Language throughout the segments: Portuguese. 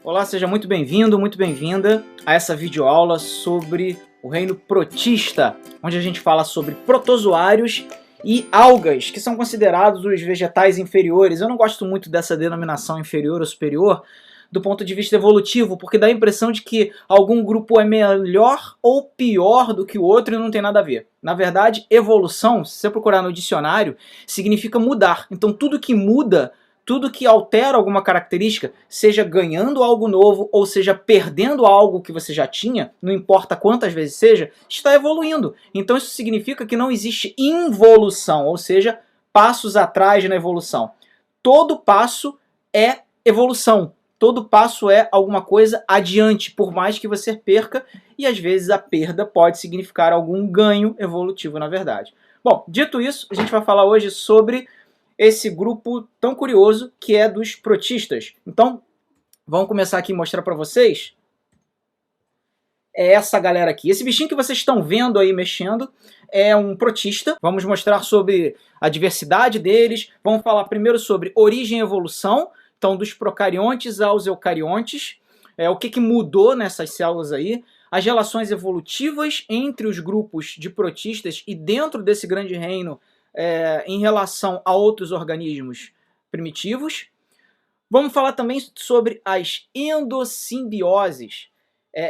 Olá, seja muito bem-vindo, muito bem-vinda a essa videoaula sobre o reino protista, onde a gente fala sobre protozoários e algas, que são considerados os vegetais inferiores. Eu não gosto muito dessa denominação inferior ou superior do ponto de vista evolutivo, porque dá a impressão de que algum grupo é melhor ou pior do que o outro e não tem nada a ver. Na verdade, evolução, se você procurar no dicionário, significa mudar. Então tudo que muda, tudo que altera alguma característica, seja ganhando algo novo ou seja perdendo algo que você já tinha, não importa quantas vezes seja, está evoluindo. Então isso significa que não existe involução, ou seja, passos atrás na evolução. Todo passo é evolução. Todo passo é alguma coisa adiante, por mais que você perca, e às vezes a perda pode significar algum ganho evolutivo, na verdade. Bom, dito isso, a gente vai falar hoje sobre esse grupo tão curioso que é dos protistas. Então, vamos começar aqui a mostrar para vocês. É essa galera aqui. Esse bichinho que vocês estão vendo aí mexendo é um protista. Vamos mostrar sobre a diversidade deles. Vamos falar primeiro sobre origem e evolução. Então, dos procariontes aos eucariontes. O que mudou nessas células aí. As relações evolutivas entre os grupos de protistas e dentro desse grande reino em relação a outros organismos primitivos. Vamos falar também sobre as endossimbioses.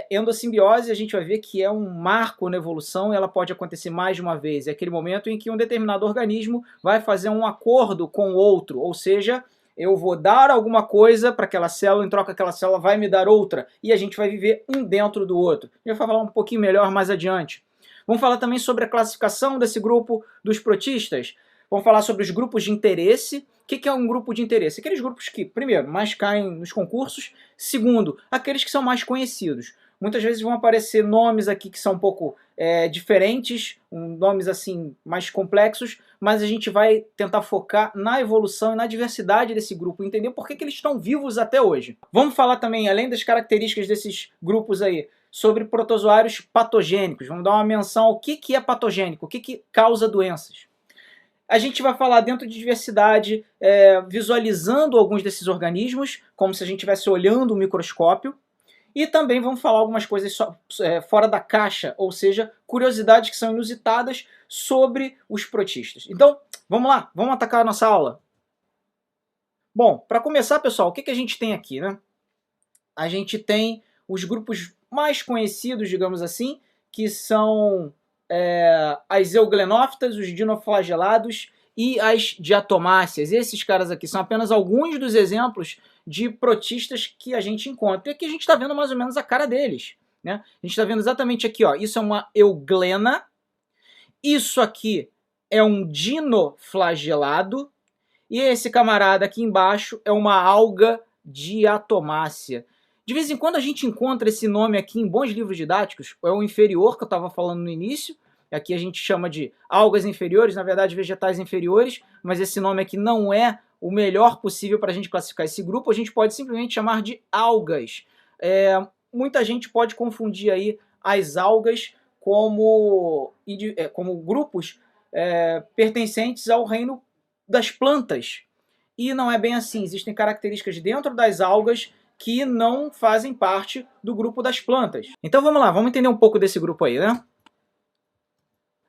Endossimbiose a gente vai ver que é um marco na evolução e ela pode acontecer mais de uma vez. É aquele momento em que um determinado organismo vai fazer um acordo com o outro, ou seja, eu vou dar alguma coisa para aquela célula, em troca aquela célula vai me dar outra, e a gente vai viver um dentro do outro. Eu vou falar um pouquinho melhor mais adiante. Vamos falar também sobre a classificação desse grupo dos protistas. Vamos falar sobre os grupos de interesse. O que é um grupo de interesse? Aqueles grupos que, primeiro, mais caem nos concursos. Segundo, aqueles que são mais conhecidos. Muitas vezes vão aparecer nomes aqui que são um pouco diferentes, nomes assim mais complexos, mas a gente vai tentar focar na evolução e na diversidade desse grupo, entender por que eles estão vivos até hoje. Vamos falar também, além das características desses grupos aí, sobre protozoários patogênicos. Vamos dar uma menção ao que é patogênico, o que causa doenças. A gente vai falar dentro de diversidade, visualizando alguns desses organismos, como se a gente estivesse olhando um microscópio. E também vamos falar algumas coisas fora da caixa, ou seja, curiosidades que são inusitadas sobre os protistas. Então, vamos lá, vamos atacar a nossa aula. Bom, para começar, pessoal, o que a gente tem aqui, né? A gente tem os grupos mais conhecidos, digamos assim, que são as euglenófitas, os dinoflagelados e as diatomáceas. Esses caras aqui são apenas alguns dos exemplos de protistas que a gente encontra. E aqui a gente está vendo mais ou menos a cara deles, né? A gente está vendo exatamente aqui, ó, isso é uma euglena, isso aqui é um dinoflagelado, e esse camarada aqui embaixo é uma alga diatomácea. De vez em quando a gente encontra esse nome aqui em bons livros didáticos, é o inferior que eu estava falando no início, aqui a gente chama de algas inferiores, na verdade vegetais inferiores, mas esse nome aqui não é o melhor possível para a gente classificar esse grupo, a gente pode simplesmente chamar de algas. Muita gente pode confundir aí as algas como grupos pertencentes ao reino das plantas, e não é bem assim, existem características dentro das algas que não fazem parte do grupo das plantas. Então vamos lá, vamos entender um pouco desse grupo aí, né?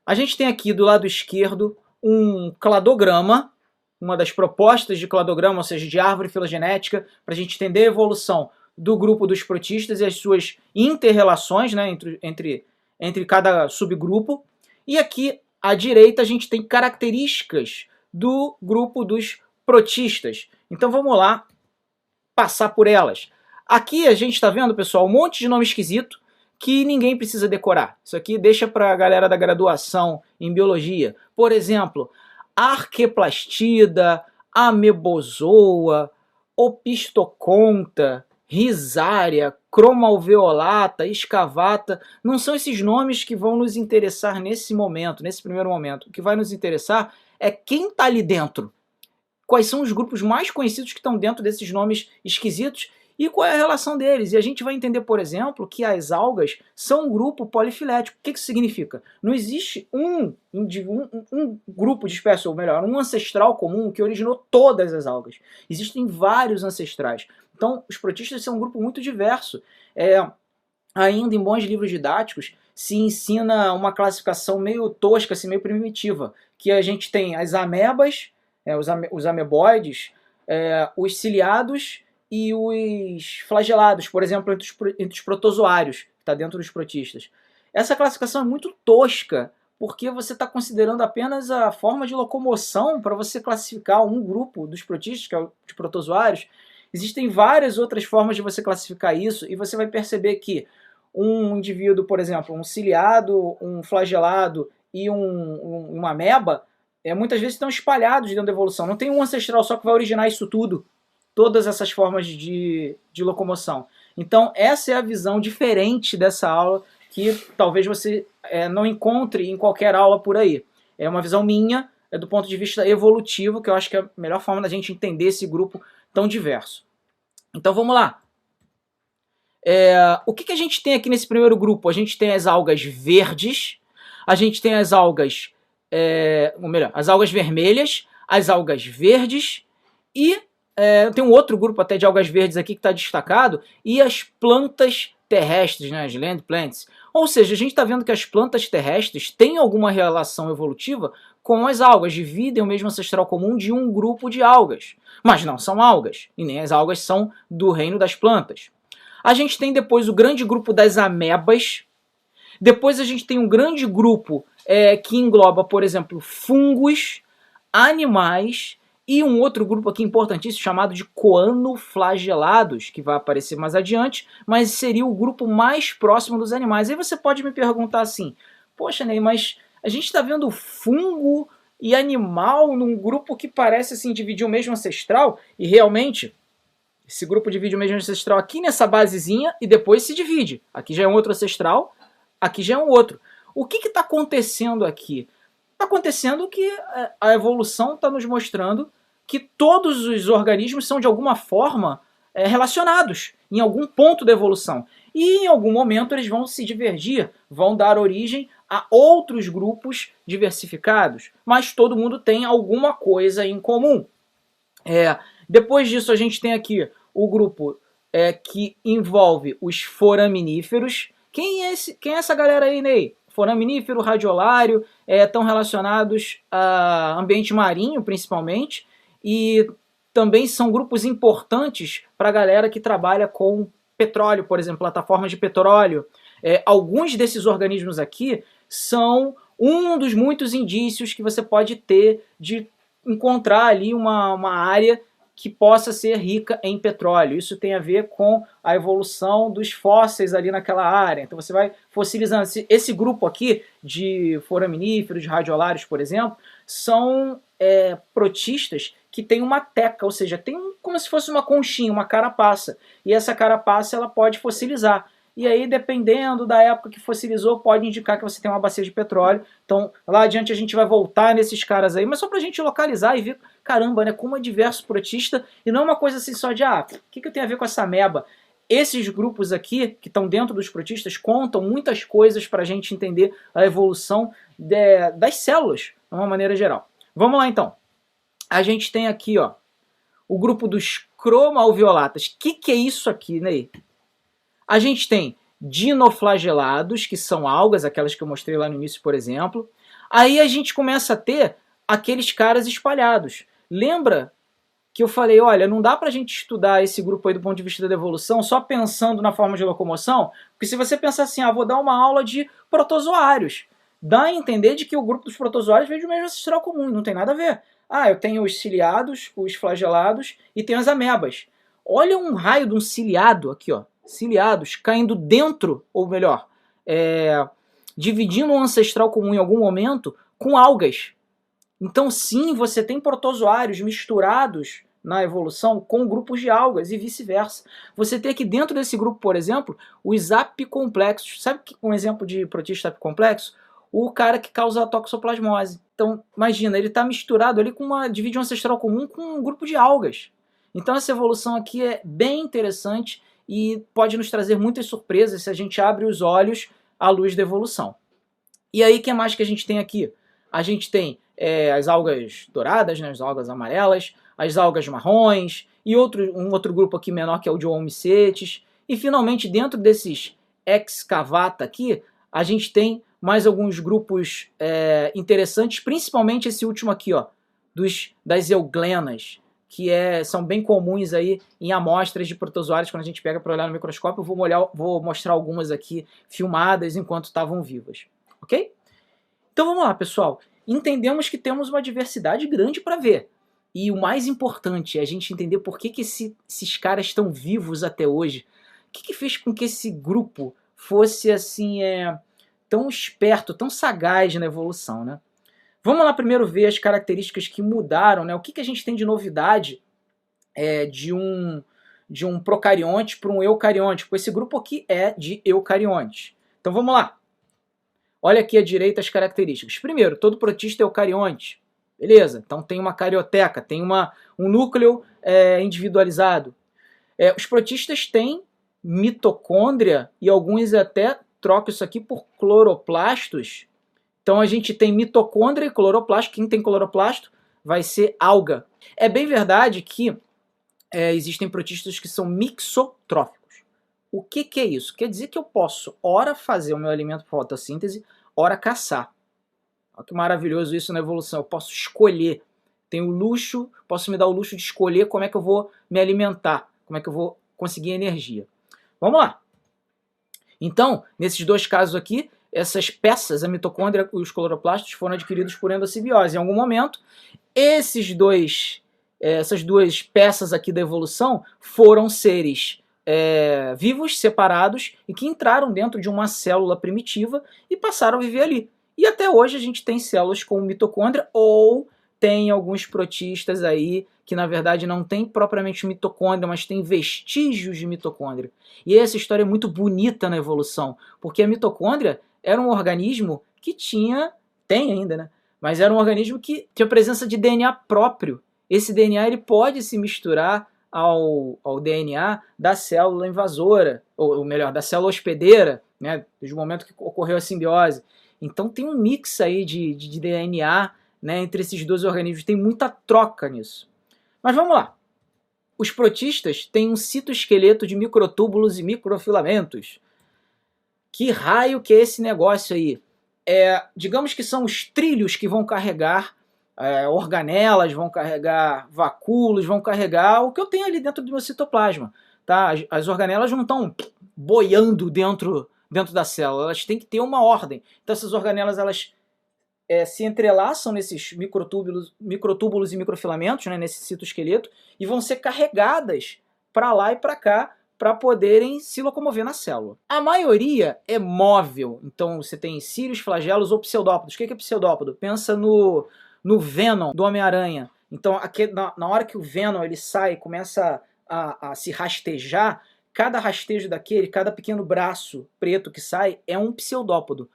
A gente tem aqui do lado esquerdo um cladograma, uma das propostas de cladograma, ou seja, de árvore filogenética, para a gente entender a evolução do grupo dos protistas e as suas inter-relações, né, entre cada subgrupo. E aqui à direita a gente tem características do grupo dos protistas. Então vamos lá passar por elas. Aqui a gente está vendo, pessoal, um monte de nome esquisito que ninguém precisa decorar. Isso aqui deixa para a galera da graduação em biologia. Por exemplo, Arqueplastida, Amebozoa, Opistoconta, Rhizaria, Cromalveolata, Escavata. Não são esses nomes que vão nos interessar nesse momento, nesse primeiro momento. O que vai nos interessar é quem está ali dentro. Quais são os grupos mais conhecidos que estão dentro desses nomes esquisitos e qual é a relação deles. E a gente vai entender, por exemplo, que as algas são um grupo polifilético. O que isso significa? Não existe um grupo de espécies, ou melhor, um ancestral comum que originou todas as algas. Existem vários ancestrais. Então, os protistas são um grupo muito diverso. Ainda em bons livros didáticos, se ensina uma classificação meio tosca, assim, meio primitiva, que a gente tem as amebas, os ameboides, os ciliados e os flagelados, por exemplo, entre os protozoários, que está dentro dos protistas. Essa classificação é muito tosca, porque você está considerando apenas a forma de locomoção para você classificar um grupo dos protistas, que é o de protozoários. Existem várias outras formas de você classificar isso, e você vai perceber que um indivíduo, por exemplo, um ciliado, um flagelado e uma ameba, muitas vezes estão espalhados dentro da evolução. Não tem um ancestral só que vai originar isso tudo, todas essas formas de locomoção. Então, essa é a visão diferente dessa aula, que talvez você não encontre em qualquer aula por aí. É uma visão minha, do ponto de vista evolutivo, que eu acho que é a melhor forma da gente entender esse grupo tão diverso. Então vamos lá. O que a gente tem aqui nesse primeiro grupo? A gente tem as algas verdes, a gente tem as algas, ou melhor, as algas vermelhas, as algas verdes e tem um outro grupo até de algas verdes aqui que está destacado, e as plantas terrestres, né, as land plants. Ou seja, a gente está vendo que as plantas terrestres têm alguma relação evolutiva com as algas, dividem o mesmo ancestral comum de um grupo de algas, mas não são algas, e nem as algas são do reino das plantas. A gente tem depois o grande grupo das amebas, depois a gente tem um grande grupo que engloba, por exemplo, fungos, animais, e um outro grupo aqui importantíssimo chamado de coanoflagelados, que vai aparecer mais adiante, mas seria o grupo mais próximo dos animais. Aí você pode me perguntar assim, poxa, Ney, mas a gente está vendo fungo e animal num grupo que parece assim, dividir o mesmo ancestral, e realmente esse grupo divide o mesmo ancestral aqui nessa basezinha e depois se divide. Aqui já é um outro ancestral, aqui já é um outro. O que está acontecendo aqui? Está acontecendo que a evolução está nos mostrando que todos os organismos são de alguma forma relacionados em algum ponto da evolução. E em algum momento eles vão se divergir, vão dar origem a outros grupos diversificados, mas todo mundo tem alguma coisa em comum. Depois disso a gente tem aqui o grupo que envolve os foraminíferos. Quem é essa galera aí, Ney? Foraminífero, radiolário, estão relacionados a ambiente marinho, principalmente, e também são grupos importantes para a galera que trabalha com petróleo, por exemplo, plataformas de petróleo. Alguns desses organismos aqui são um dos muitos indícios que você pode ter de encontrar ali uma área que possa ser rica em petróleo. Isso tem a ver com a evolução dos fósseis ali naquela área. Então você vai fossilizando. Esse grupo aqui de foraminíferos, de radiolários, por exemplo, são protistas que tem uma teca, ou seja, tem como se fosse uma conchinha, uma carapaça. E essa carapaça ela pode fossilizar. E aí, dependendo da época que fossilizou, pode indicar que você tem uma bacia de petróleo. Então, lá adiante a gente vai voltar nesses caras aí, mas só pra gente localizar e ver, caramba, né, como é diverso protista, e não é uma coisa assim só de, o que eu tenho a ver com essa ameba? Esses grupos aqui, que estão dentro dos protistas, contam muitas coisas pra gente entender a evolução das células, de uma maneira geral. Vamos lá, então. A gente tem aqui, ó, o grupo dos cromalveolatas. O que é isso aqui, né? A gente tem dinoflagelados, que são algas, aquelas que eu mostrei lá no início, por exemplo. Aí a gente começa a ter aqueles caras espalhados. Lembra que eu falei, olha, não dá pra gente estudar esse grupo aí do ponto de vista da evolução só pensando na forma de locomoção? Porque se você pensar assim, vou dar uma aula de protozoários, dá a entender de que o grupo dos protozoários veio do mesmo ancestral comum, não tem nada a ver. Eu tenho os ciliados, os flagelados e tenho as amebas. Olha um raio de um ciliado aqui, ó. Ciliados caindo dentro, ou melhor, dividindo um ancestral comum em algum momento com algas. Então sim, você tem protozoários misturados na evolução com grupos de algas e vice-versa. Você tem aqui dentro desse grupo, por exemplo, os apicomplexos. Sabe um exemplo de protista apicomplexo? O cara que causa a toxoplasmose. Então imagina, ele está misturado ali divide um ancestral comum com um grupo de algas. Então essa evolução aqui é bem interessante e pode nos trazer muitas surpresas se a gente abre os olhos à luz da evolução. E aí, o que mais que a gente tem aqui? A gente tem as algas douradas, né, as algas amarelas, as algas marrons, e um outro grupo aqui menor que é o de Homomicetes. E finalmente, dentro desses excavata aqui, a gente tem mais alguns grupos interessantes, principalmente esse último aqui, ó, das euglenas, que são bem comuns aí em amostras de protozoários quando a gente pega para olhar no microscópio. Eu vou mostrar algumas aqui filmadas enquanto estavam vivas, ok? Então vamos lá, pessoal. Entendemos que temos uma diversidade grande para ver. E o mais importante é a gente entender por que esses caras estão vivos até hoje. O que fez com que esse grupo fosse assim tão esperto, tão sagaz na evolução, né? Vamos lá primeiro ver as características que mudaram, né? O que a gente tem de novidade de um procarionte para um eucarionte. Esse grupo aqui é de eucariontes. Então vamos lá. Olha aqui à direita as características. Primeiro, todo protista é eucarionte. Beleza, então tem uma carioteca, tem um núcleo individualizado. Os protistas têm mitocôndria e alguns até trocam isso aqui por cloroplastos. Então a gente tem mitocôndria e cloroplasto. Quem tem cloroplasto vai ser alga. É bem verdade que existem protistas que são mixotróficos. O que é isso? Quer dizer que eu posso, ora, fazer o meu alimento por fotossíntese, ora caçar. Olha que maravilhoso isso na evolução. Eu posso escolher. Tenho o luxo, posso me dar o luxo de escolher como é que eu vou me alimentar, como é que eu vou conseguir energia. Vamos lá. Então, nesses dois casos aqui, essas peças, a mitocôndria e os cloroplastos, foram adquiridos por endossimbiose. Em algum momento, essas duas peças aqui da evolução foram seres vivos, separados, e que entraram dentro de uma célula primitiva e passaram a viver ali. E até hoje a gente tem células com mitocôndria, ou tem alguns protistas aí que na verdade não tem propriamente mitocôndria, mas tem vestígios de mitocôndria. E essa história é muito bonita na evolução, porque a mitocôndria era um organismo que tem ainda, né? Mas era um organismo que tinha presença de DNA próprio. Esse DNA ele pode se misturar ao DNA da célula invasora, ou melhor, da célula hospedeira, né? Desde o momento que ocorreu a simbiose. Então tem um mix aí de DNA, né, entre esses dois organismos. Tem muita troca nisso. Mas vamos lá. Os protistas têm um citoesqueleto de microtúbulos e microfilamentos. Que raio que é esse negócio aí? Digamos que são os trilhos que vão carregar organelas, vão carregar vacúolos, vão carregar o que eu tenho ali dentro do meu citoplasma. Tá? As organelas não estão boiando dentro da célula, elas têm que ter uma ordem. Então essas organelas elas se entrelaçam nesses microtúbulos e microfilamentos, né, nesse citoesqueleto, e vão ser carregadas para lá e para cá para poderem se locomover na célula. A maioria é móvel, então você tem cílios, flagelos ou pseudópodos. O que é pseudópodo? Pensa no Venom do Homem-Aranha. Então na hora que o Venom ele sai e começa a se rastejar, cada rastejo daquele, cada pequeno braço preto que sai é um pseudópodo.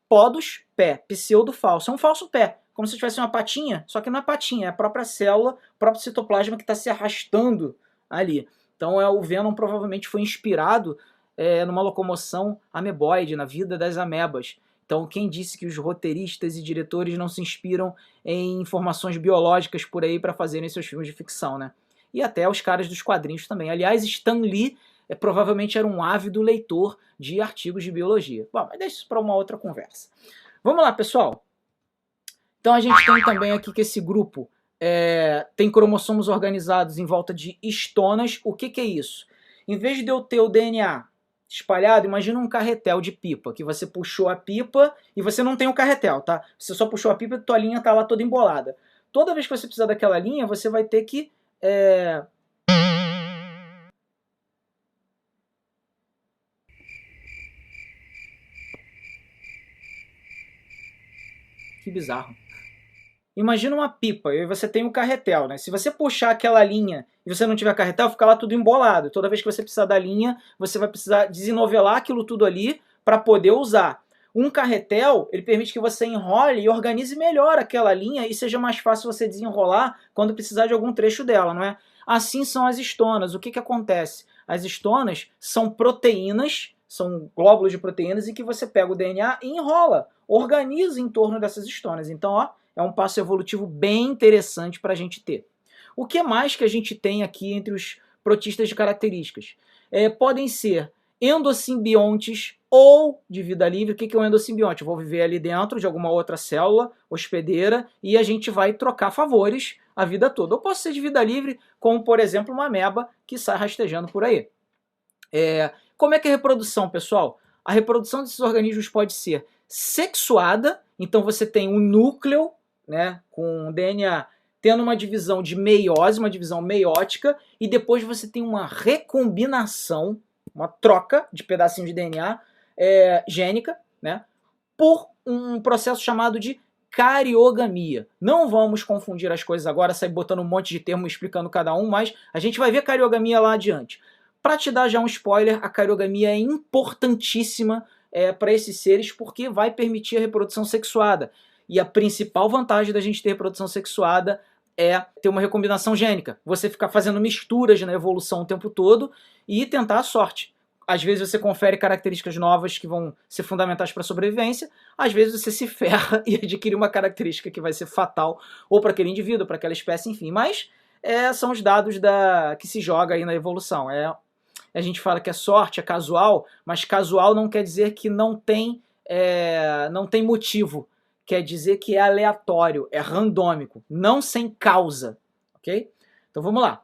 Podos, pé. Pseudo, falso. É um falso pé. Como se tivesse uma patinha, só que não é patinha, é a própria célula, o próprio citoplasma que está se arrastando ali. Então o Venom provavelmente foi inspirado numa locomoção ameboide, na vida das amebas. Então quem disse que os roteiristas e diretores não se inspiram em informações biológicas por aí para fazerem seus filmes de ficção, né? E até os caras dos quadrinhos também. Aliás, Stan Lee provavelmente era um ávido leitor de artigos de biologia. Bom, mas deixa isso para uma outra conversa. Vamos lá, pessoal. Então a gente tem também aqui que esse grupo tem cromossomos organizados em volta de histonas. O que é isso? Em vez de eu ter o DNA espalhado, imagina um carretel de pipa, que você puxou a pipa e você não tem o carretel, tá? Você só puxou a pipa e tua linha tá lá toda embolada. Toda vez que você precisar daquela linha, você vai ter que Que bizarro. Imagina uma pipa e você tem um carretel, né? Se você puxar aquela linha e você não tiver carretel, fica lá tudo embolado. Toda vez que você precisar da linha, você vai precisar desenovelar aquilo tudo ali para poder usar. Um carretel, ele permite que você enrole e organize melhor aquela linha e seja mais fácil você desenrolar quando precisar de algum trecho dela, não é? Assim são as histonas. O que acontece? As histonas são proteínas, são glóbulos de proteínas em que você pega o DNA e enrola, organiza em torno dessas histonas. Então, ó, é um passo evolutivo bem interessante para a gente ter. O que mais que a gente tem aqui entre os protistas de características? Podem ser endosimbiontes ou de vida livre. O que é um endosimbionte? Eu vou viver ali dentro de alguma outra célula hospedeira e a gente vai trocar favores a vida toda. Ou posso ser de vida livre, como por exemplo uma ameba que sai rastejando por aí. Como é que é a reprodução, pessoal? A reprodução desses organismos pode ser sexuada, então você tem um núcleo, né, com DNA tendo uma divisão de meiose, uma divisão meiótica, e depois você tem uma recombinação, uma troca de pedacinhos de DNA gênica, né, por um processo chamado de cariogamia. Não vamos confundir as coisas agora, sair botando um monte de termo explicando cada um, mas a gente vai ver cariogamia lá adiante. Para te dar já um spoiler, a cariogamia é importantíssima para esses seres porque vai permitir a reprodução sexuada. E a principal vantagem da gente ter reprodução sexuada é ter uma recombinação gênica. Você ficar fazendo misturas na evolução o tempo todo e tentar a sorte. Às vezes você confere características novas que vão ser fundamentais para a sobrevivência, às vezes você se ferra e adquire uma característica que vai ser fatal ou para aquele indivíduo, para aquela espécie, enfim. Mas são os dados que se joga aí na evolução. A gente fala que é sorte, é casual, mas casual não quer dizer que não tem motivo. Quer dizer que é aleatório, é randômico, não sem causa, ok? Então vamos lá.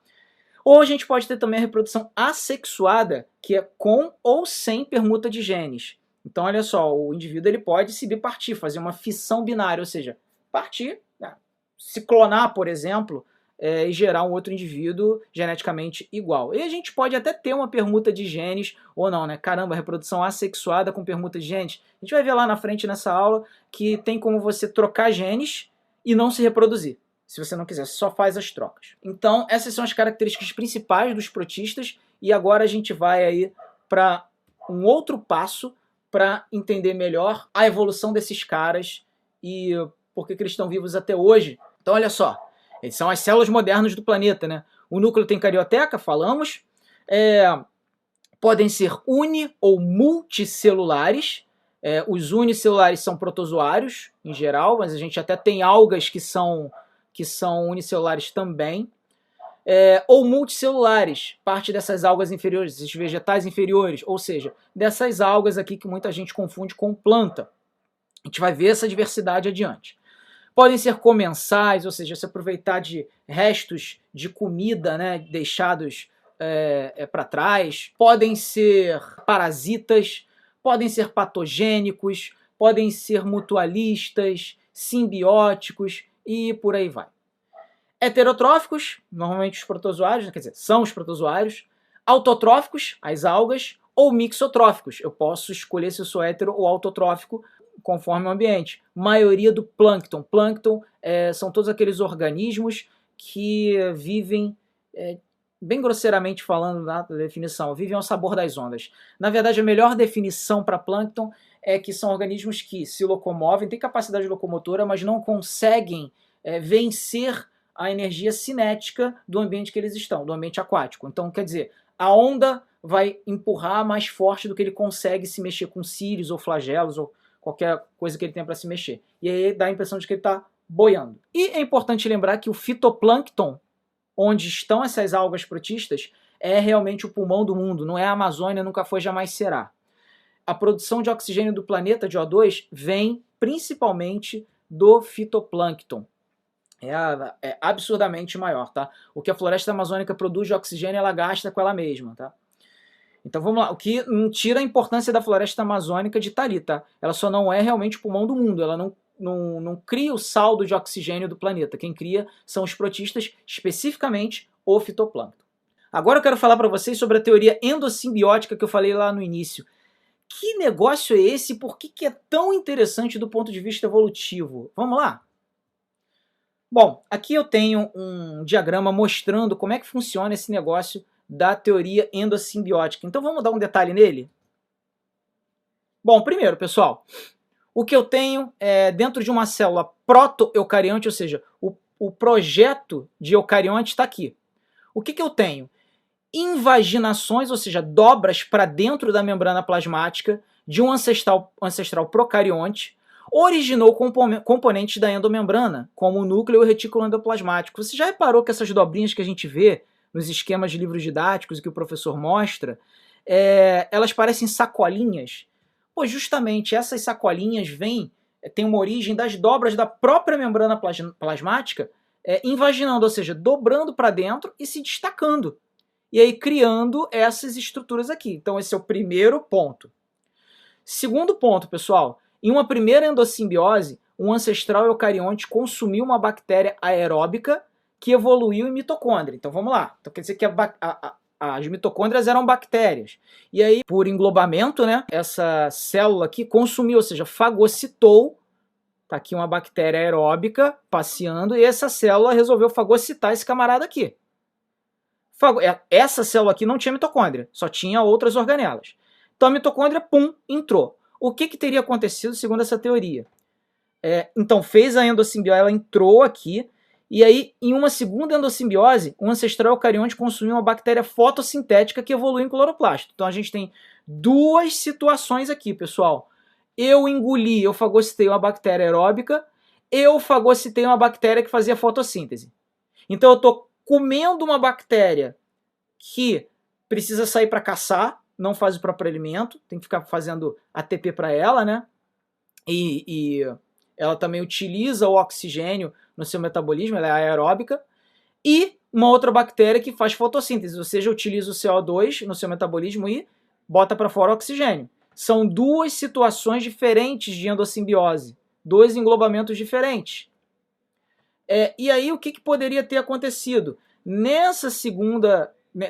Ou a gente pode ter também a reprodução assexuada, que é com ou sem permuta de genes. Então olha só, o indivíduo ele pode se bipartir, fazer uma fissão binária, ou seja, partir, né, se clonar, por exemplo, e gerar um outro indivíduo geneticamente igual. E a gente pode até ter uma permuta de genes ou não, né? Caramba, reprodução assexuada com permuta de genes. A gente vai ver lá na frente nessa aula que tem como você trocar genes e não se reproduzir. Se você não quiser, você só faz as trocas. Então, essas são as características principais dos protistas e agora a gente vai aí para um outro passo para entender melhor a evolução desses caras e por que eles estão vivos até hoje. Então, olha só. Eles são as células modernas do planeta, né? O núcleo tem carioteca, falamos. Podem ser uni- ou multicelulares. Os unicelulares são protozoários, em geral, mas a gente até tem algas que são unicelulares também. Ou multicelulares, parte dessas algas inferiores, esses vegetais inferiores, ou seja, dessas algas aqui que muita gente confunde com planta. A gente vai ver essa diversidade adiante. Podem ser comensais, ou seja, se aproveitar de restos de comida, né, deixados para trás. Podem ser parasitas, podem ser patogênicos, podem ser mutualistas, simbióticos e por aí vai. Heterotróficos, normalmente os protozoários, quer dizer, são os protozoários. Autotróficos, as algas, ou mixotróficos. Eu posso escolher se eu sou hetero ou autotrófico, conforme o ambiente. Maioria do plâncton. Plâncton são todos aqueles organismos que vivem, bem grosseiramente falando na definição, vivem ao sabor das ondas. Na verdade, a melhor definição para plâncton é que são organismos que se locomovem, têm capacidade locomotora, mas não conseguem vencer a energia cinética do ambiente que eles estão, do ambiente aquático. Então, quer dizer, a onda vai empurrar mais forte do que ele consegue se mexer com cílios ou flagelos ou qualquer coisa que ele tenha para se mexer. E aí dá a impressão de que ele está boiando. E é importante lembrar que o fitoplâncton, onde estão essas algas protistas, é realmente o pulmão do mundo. Não é a Amazônia, nunca foi, jamais será. A produção de oxigênio do planeta, de O2, vem principalmente do fitoplâncton. É absurdamente maior, tá? O que a floresta amazônica produz de oxigênio, ela gasta com ela mesma, tá? Então vamos lá, o que não tira a importância da floresta amazônica de estar ali, tá? Ela só não é realmente o pulmão do mundo, ela não cria o saldo de oxigênio do planeta. Quem cria são os protistas, especificamente o fitoplâncton. Agora eu quero falar para vocês sobre a teoria endossimbiótica que eu falei lá no início. Que negócio é esse? Por que é tão interessante do ponto de vista evolutivo? Vamos lá? Bom, aqui eu tenho um diagrama mostrando como é que funciona esse negócio da teoria endossimbiótica. Então vamos dar um detalhe nele? Bom, primeiro, pessoal, o que eu tenho é dentro de uma célula proto-eucarionte, ou seja, o projeto de eucarionte está aqui. O que eu tenho? Invaginações, ou seja, dobras para dentro da membrana plasmática de um ancestral procarionte, originou componentes da endomembrana, como o núcleo e o retículo endoplasmático. Você já reparou que essas dobrinhas que a gente vê nos esquemas de livros didáticos que o professor mostra, elas parecem sacolinhas? Pois justamente essas sacolinhas têm uma origem das dobras da própria membrana plasmática, invaginando, ou seja, dobrando para dentro e se destacando. E aí criando essas estruturas aqui. Então esse é o primeiro ponto. Segundo ponto, pessoal, em uma primeira endossimbiose, um ancestral eucarionte consumiu uma bactéria aeróbica que evoluiu em mitocôndria. Então vamos lá. Então quer dizer que as mitocôndrias eram bactérias. E aí, por englobamento, né, essa célula aqui consumiu, ou seja, fagocitou. Está aqui uma bactéria aeróbica passeando e essa célula resolveu fagocitar esse camarada aqui. Essa célula aqui não tinha mitocôndria, só tinha outras organelas. Então a mitocôndria, pum, entrou. O que teria acontecido segundo essa teoria? Então fez a endossimbiose, ela entrou aqui, e aí em uma segunda endossimbiose, um ancestral eucarionte consumiu uma bactéria fotossintética que evoluiu em cloroplasto. Então a gente tem duas situações aqui, pessoal. Eu fagocitei uma bactéria aeróbica, eu fagocitei uma bactéria que fazia fotossíntese. Então eu estou comendo uma bactéria que precisa sair para caçar, não faz o próprio alimento, tem que ficar fazendo ATP para ela, né? E ela também utiliza o oxigênio no seu metabolismo, ela é aeróbica. E uma outra bactéria que faz fotossíntese, ou seja, utiliza o CO2 no seu metabolismo e bota para fora o oxigênio. São duas situações diferentes de endossimbiose, dois englobamentos diferentes. E aí o que poderia ter acontecido?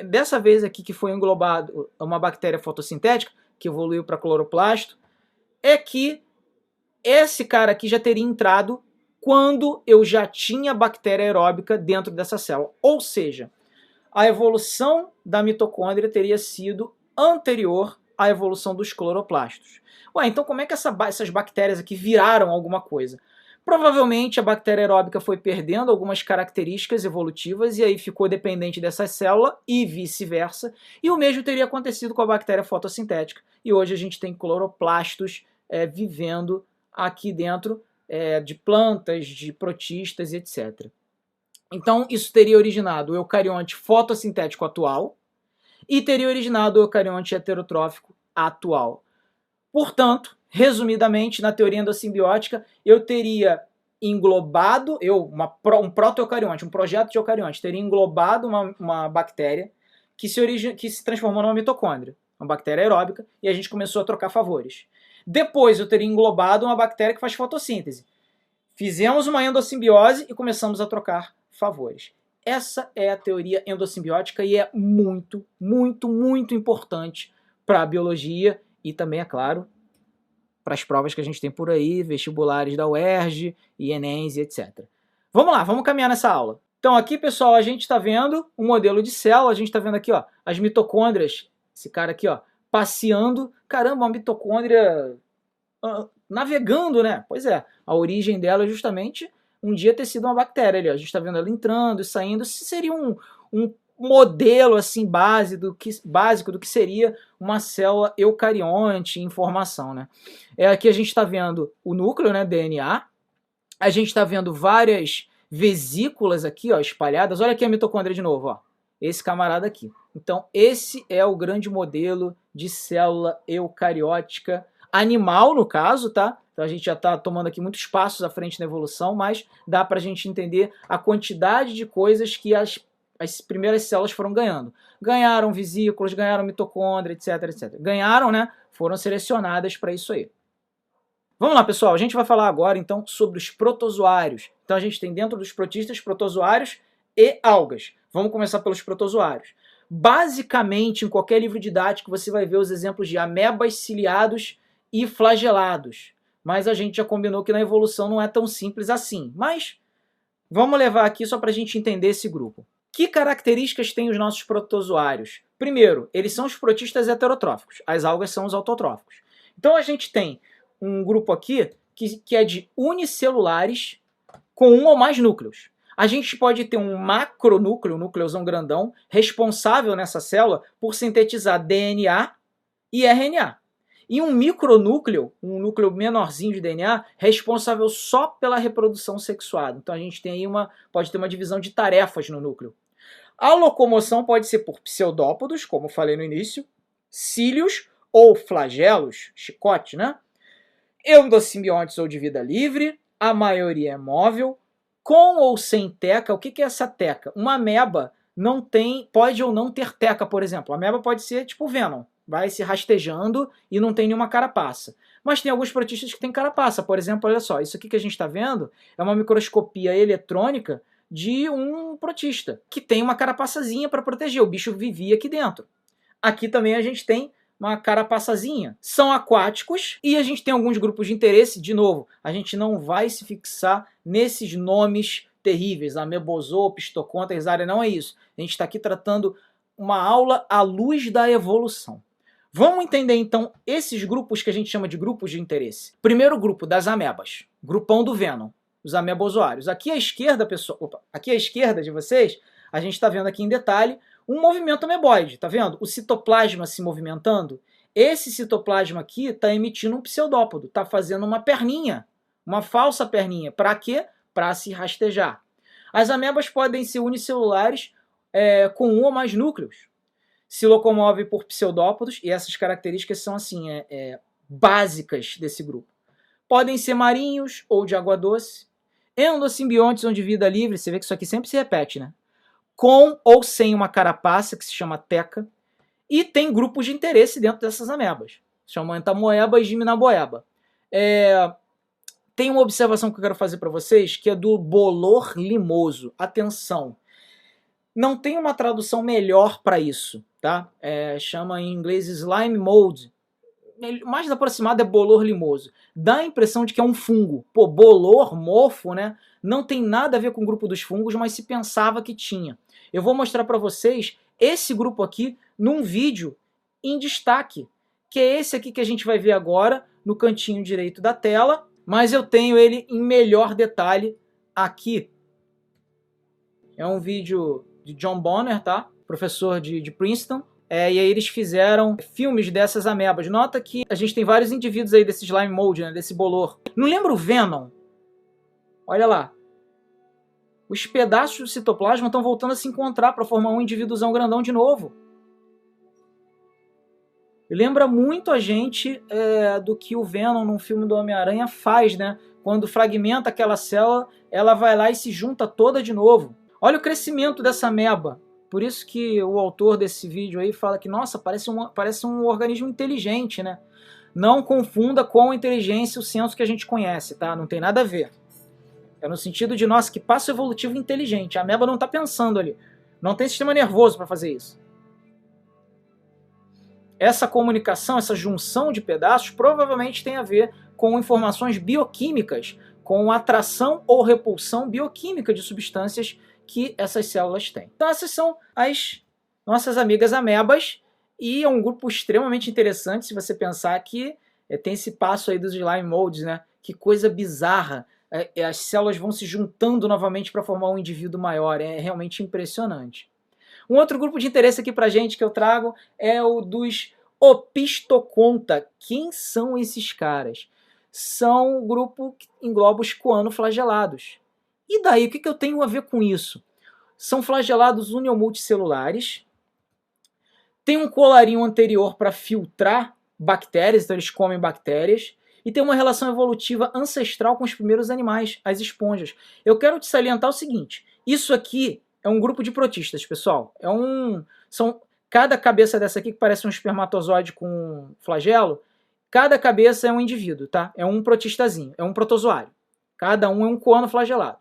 Dessa vez aqui que foi englobado uma bactéria fotossintética, que evoluiu para cloroplasto, é que esse cara aqui já teria entrado quando eu já tinha bactéria aeróbica dentro dessa célula. Ou seja, a evolução da mitocôndria teria sido anterior à evolução dos cloroplastos. Ué, então como é que essas bactérias aqui viraram alguma coisa? Provavelmente a bactéria aeróbica foi perdendo algumas características evolutivas e aí ficou dependente dessa célula e vice-versa. E o mesmo teria acontecido com a bactéria fotossintética. E hoje a gente tem cloroplastos vivendo aqui dentro de plantas, de protistas, etc. Então isso teria originado o eucarionte fotossintético atual e teria originado o eucarionte heterotrófico atual. Portanto, resumidamente, na teoria endossimbiótica, eu teria englobado, um proto-eucarionte, um projeto de eucarionte, teria englobado uma bactéria que se transformou numa mitocôndria, uma bactéria aeróbica, e a gente começou a trocar favores. Depois eu teria englobado uma bactéria que faz fotossíntese. Fizemos uma endossimbiose e começamos a trocar favores. Essa é a teoria endossimbiótica e é muito, muito, muito importante para a biologia e também, é claro, para as provas que a gente tem por aí, vestibulares da UERJ, Enems e etc. Vamos lá, vamos caminhar nessa aula. Então aqui, pessoal, a gente está vendo um modelo de célula, a gente está vendo aqui ó, as mitocôndrias, esse cara aqui ó, passeando, caramba, uma mitocôndria navegando, né? Pois é, a origem dela é justamente um dia ter sido uma bactéria ali, ó. A gente está vendo ela entrando e saindo, isso seria um modelo assim básico do que seria uma célula eucarionte em formação, né? Aqui a gente está vendo o núcleo, né, DNA. A gente está vendo várias vesículas aqui, ó, espalhadas. Olha aqui a mitocôndria de novo, ó. Esse camarada aqui. Então esse é o grande modelo de célula eucariótica animal, no caso, tá? Então a gente já está tomando aqui muitos passos à frente na evolução, mas dá para a gente entender a quantidade de coisas que as primeiras células foram ganhando. Ganharam vesículas, ganharam mitocôndria, etc, etc. Ganharam, né? Foram selecionadas para isso aí. Vamos lá, pessoal. A gente vai falar agora, então, sobre os protozoários. Então a gente tem dentro dos protistas protozoários e algas. Vamos começar pelos protozoários. Basicamente, em qualquer livro didático, você vai ver os exemplos de amebas, ciliados e flagelados. Mas a gente já combinou que na evolução não é tão simples assim. Mas vamos levar aqui só para a gente entender esse grupo. Que características têm os nossos protozoários? Primeiro, eles são os protistas heterotróficos. As algas são os autotróficos. Então a gente tem um grupo aqui que é de unicelulares com um ou mais núcleos. A gente pode ter um macronúcleo, um núcleozão grandão, responsável nessa célula por sintetizar DNA e RNA. e um micronúcleo, um núcleo menorzinho de DNA, responsável só pela reprodução sexuada. Então a gente tem aí pode ter uma divisão de tarefas no núcleo. A locomoção pode ser por pseudópodos, como eu falei no início, cílios ou flagelos, chicote, né? Endosimbiontes ou de vida livre, a maioria é móvel, com ou sem teca. O que é essa teca? Uma ameba pode ou não ter teca, por exemplo. A ameba pode ser tipo Venom, vai se rastejando e não tem nenhuma carapaça. Mas tem alguns protistas que têm carapaça. Por exemplo, olha só, isso aqui que a gente está vendo é uma microscopia eletrônica de um protista, que tem uma carapaçazinha para proteger. O bicho vivia aqui dentro. Aqui também a gente tem uma carapaçazinha. São aquáticos e a gente tem alguns grupos de interesse. De novo, a gente não vai se fixar nesses nomes terríveis, amebosou, pistoconta, risária, não é isso. A gente está aqui tratando uma aula à luz da evolução. Vamos entender então esses grupos que a gente chama de grupos de interesse. Primeiro grupo, das amebas, grupão do Venom, os amebozoários. Aqui à esquerda, pessoal, aqui à esquerda de vocês, a gente está vendo aqui em detalhe um movimento ameboide, tá vendo? O citoplasma se movimentando. Esse citoplasma aqui está emitindo um pseudópodo, está fazendo uma perninha, uma falsa perninha. Para quê? Para se rastejar. As amebas podem ser unicelulares com um ou mais núcleos. Se locomove por pseudópodos, e essas características são assim, básicas desse grupo. Podem ser marinhos ou de água doce. Endosimbiontes ou de vida livre, você vê que isso aqui sempre se repete, né? Com ou sem uma carapaça, que se chama teca. E tem grupos de interesse dentro dessas amebas. Chamam entamoeba e gimnaboeba. Tem uma observação que eu quero fazer para vocês, que é do bolor limoso. Atenção, não tem uma tradução melhor para isso, tá? Chama em inglês slime mold. Mais aproximado é bolor limoso. Dá a impressão de que é um fungo. Pô, bolor, mofo, né? Não tem nada a ver com o grupo dos fungos, mas se pensava que tinha. Eu vou mostrar para vocês esse grupo aqui num vídeo em destaque, que é esse aqui que a gente vai ver agora no cantinho direito da tela, mas eu tenho ele em melhor detalhe aqui. É um vídeo de John Bonner, tá? Professor de Princeton. E aí eles fizeram filmes dessas amebas. Nota que a gente tem vários indivíduos aí desse slime mold, né? Desse bolor. Não lembra o Venom? Olha lá. Os pedaços do citoplasma estão voltando a se encontrar para formar um indivíduozão grandão de novo. Lembra muito a gente do que o Venom num filme do Homem-Aranha faz, né? Quando fragmenta aquela célula, ela vai lá e se junta toda de novo. Olha o crescimento dessa ameba. Por isso que o autor desse vídeo aí fala que, nossa, parece um organismo inteligente, né? Não confunda com a inteligência o senso que a gente conhece, tá? Não tem nada a ver. É no sentido de, nossa, que passo evolutivo inteligente. A ameba não está pensando ali. Não tem sistema nervoso para fazer isso. Essa comunicação, essa junção de pedaços, provavelmente tem a ver com informações bioquímicas, com atração ou repulsão bioquímica de substâncias que essas células têm. Então essas são as nossas amigas amebas, e é um grupo extremamente interessante se você pensar que tem esse passo aí dos slime molds, né? Que coisa bizarra. As células vão se juntando novamente para formar um indivíduo maior. É realmente impressionante. Um outro grupo de interesse aqui pra gente que eu trago é o dos Opistoconta. Quem são esses caras? São um grupo que engloba os coanoflagelados. E daí, o que eu tenho a ver com isso? São flagelados uniomulticelulares, tem um colarinho anterior para filtrar bactérias, então eles comem bactérias, e tem uma relação evolutiva ancestral com os primeiros animais, as esponjas. Eu quero te salientar o seguinte, isso aqui é um grupo de protistas, pessoal. Cada cabeça dessa aqui, que parece um espermatozoide com flagelo, cada cabeça é um indivíduo, tá? É um protistazinho, é um protozoário. Cada um é um coanoflagelado.